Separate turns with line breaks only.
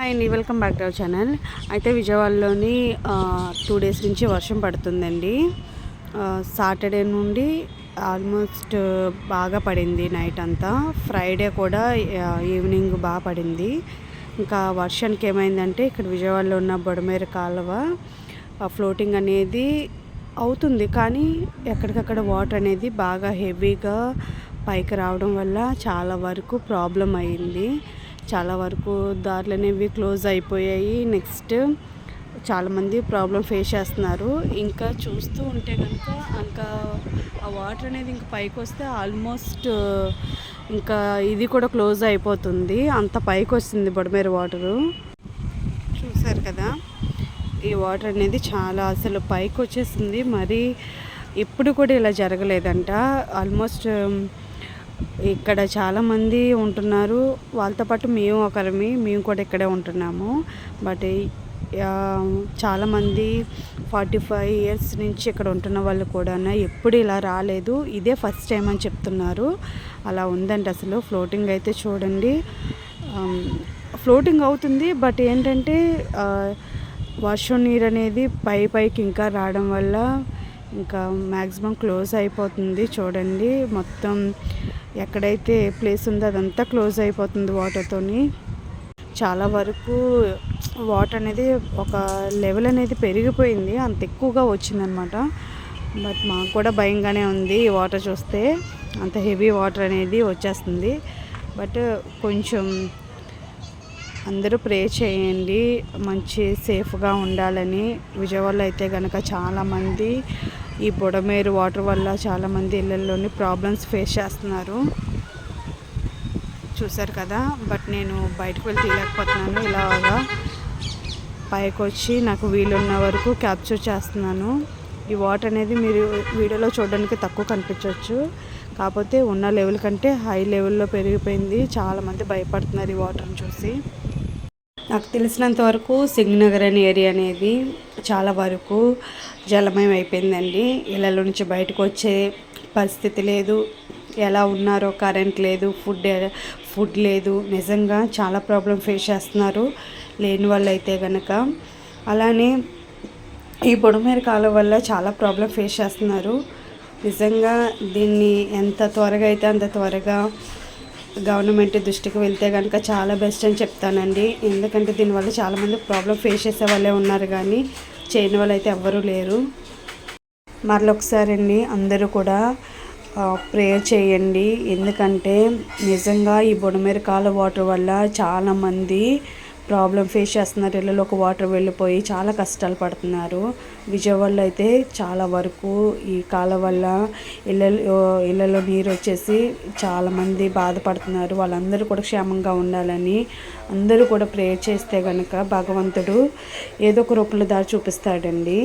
Hi అండి, welcome back to our channel. అయితే విజయవాడలోని 2 డేస్ నుంచి వర్షం పడుతుందండి. సాటర్డే నుండి ఆల్మోస్ట్ బాగా పడింది నైట్ అంతా. ఫ్రైడే కూడా ఈవినింగ్ బాగా పడింది. ఇంకా వర్షానికి ఏమైందంటే ఇక్కడ విజయవాడలో ఉన్న బొడమేరు కాలువ ఫ్లోటింగ్ అనేది అవుతుంది, కానీ ఎక్కడికక్కడ వాటర్ అనేది బాగా హెవీగా పైకి రావడం వల్ల చాలా వరకు ప్రాబ్లం అయింది. చాలా వరకు దారులు అనేవి క్లోజ్ అయిపోయాయి. నెక్స్ట్ చాలామంది ప్రాబ్లం ఫేస్ చేస్తున్నారు. ఇంకా చూస్తూ ఉంటే కనుక ఇంకా ఆ వాటర్ అనేది ఇంకా పైకి వస్తే ఆల్మోస్ట్ ఇంకా ఇది కూడా క్లోజ్ అయిపోతుంది. అంత పైకి వస్తుంది బొడమేరు వాటరు. చూసారు కదా, ఈ వాటర్ అనేది చాలా అసలు పైకి వచ్చేసింది. మరి ఎప్పుడు కూడా ఇలా జరగలేదంట. ఆల్మోస్ట్ ఇక్కడ చాలామంది ఉంటున్నారు, వాళ్ళతో పాటు మేము కూడా ఇక్కడే ఉంటున్నాము. బట్ చాలామంది 45 ఇయర్స్ నుంచి ఇక్కడ ఉంటున్న వాళ్ళు కూడా ఎప్పుడు ఇలా రాలేదు, ఇదే ఫస్ట్ టైం అని చెప్తున్నారు. అలా ఉందండి. అసలు ఫ్లోటింగ్ అయితే చూడండి, ఫ్లోటింగ్ అవుతుంది. బట్ ఏంటంటే వర్షం నీరు అనేది పైకి ఇంకా రావడం వల్ల ఇంకా మ్యాక్సిమం క్లోజ్ అయిపోతుంది. చూడండి, మొత్తం ఎక్కడైతే ప్లేస్ ఉందో అదంతా క్లోజ్ అయిపోతుంది వాటర్తోని. చాలా వరకు వాటర్ అనేది ఒక లెవెల్ అనేది పెరిగిపోయింది, అంత ఎక్కువగా వచ్చిందనమాట. బట్ మాకు కూడా భయంగానే ఉంది ఈ వాటర్ చూస్తే, అంత హెవీ వాటర్ అనేది వచ్చేస్తుంది. బట్ కొంచెం అందరూ ప్రే చేయండి, మంచి సేఫ్గా ఉండాలని. విజయవాడలో అయితే కనుక చాలామంది ఈ బొడమేరు వాటర్ వల్ల చాలామంది ఇళ్ళల్లోని ప్రాబ్లమ్స్ ఫేస్ చేస్తున్నారు. చూసారు కదా, బట్ నేను బయటకు వెళ్ళి తీయలేకపోతున్నాను. ఇలాగా పైకి వచ్చి నాకు వీలున్న వరకు క్యాప్చర్ చేస్తున్నాను. ఈ వాటర్ అనేది మీరు వీడియోలో చూడడానికి తక్కువ కనిపించవచ్చు, కాకపోతే ఉన్న లెవెల్ కంటే హై లెవెల్లో పెరిగిపోయింది. చాలామంది భయపడుతున్నారు ఈ వాటర్ని చూసి. నాకు తెలిసినంత వరకు సింగనగర్ అనే ఏరియా అనేది చాలా వరకు జలమయం అయిపోయిందండి. ఇళ్ళలో నుంచి బయటకు వచ్చే పరిస్థితి లేదు. ఎలా ఉన్నారో, కరెంట్ లేదు, ఫుడ్ లేదు. నిజంగా చాలా ప్రాబ్లం ఫేస్ చేస్తున్నారు లేని వాళ్ళు అయితే కనుక. అలానే ఈ బొడమేరు కాలువ వల్ల చాలా ప్రాబ్లం ఫేస్ చేస్తున్నారు. నిజంగా దీన్ని ఎంత త్వరగా అయితే అంత త్వరగా గవర్నమెంట్ దృష్టికి వెళ్తే కనుక చాలా బెస్ట్ అని చెప్తానండి. ఎందుకంటే దీనివల్ల చాలామంది ప్రాబ్లం ఫేస్ చేసే వాళ్ళే ఉన్నారు, కానీ చేయని వాళ్ళు అయితే ఎవ్వరూ లేరు. మరొకసారి అండి, అందరూ కూడా ప్రేయర్ చేయండి. ఎందుకంటే నిజంగా ఈ బొడమేరు కాలువ వాటర్ వల్ల చాలామంది ప్రాబ్లం ఫేస్ చేస్తున్నారు. ఇళ్ళలోకి వాటర్ వెళ్ళిపోయి చాలా కష్టాలు పడుతున్నారు. విజయవాడలో అయితే చాలా వరకు ఈ కాలువ వల్ల ఇళ్ళలో నీరు వచ్చేసి చాలామంది బాధపడుతున్నారు. వాళ్ళందరూ కూడా క్షేమంగా ఉండాలని అందరూ కూడా ప్రేయర్ చేస్తే కనుక భగవంతుడు ఏదో ఒక రూపంలో దారి చూపిస్తాడండి.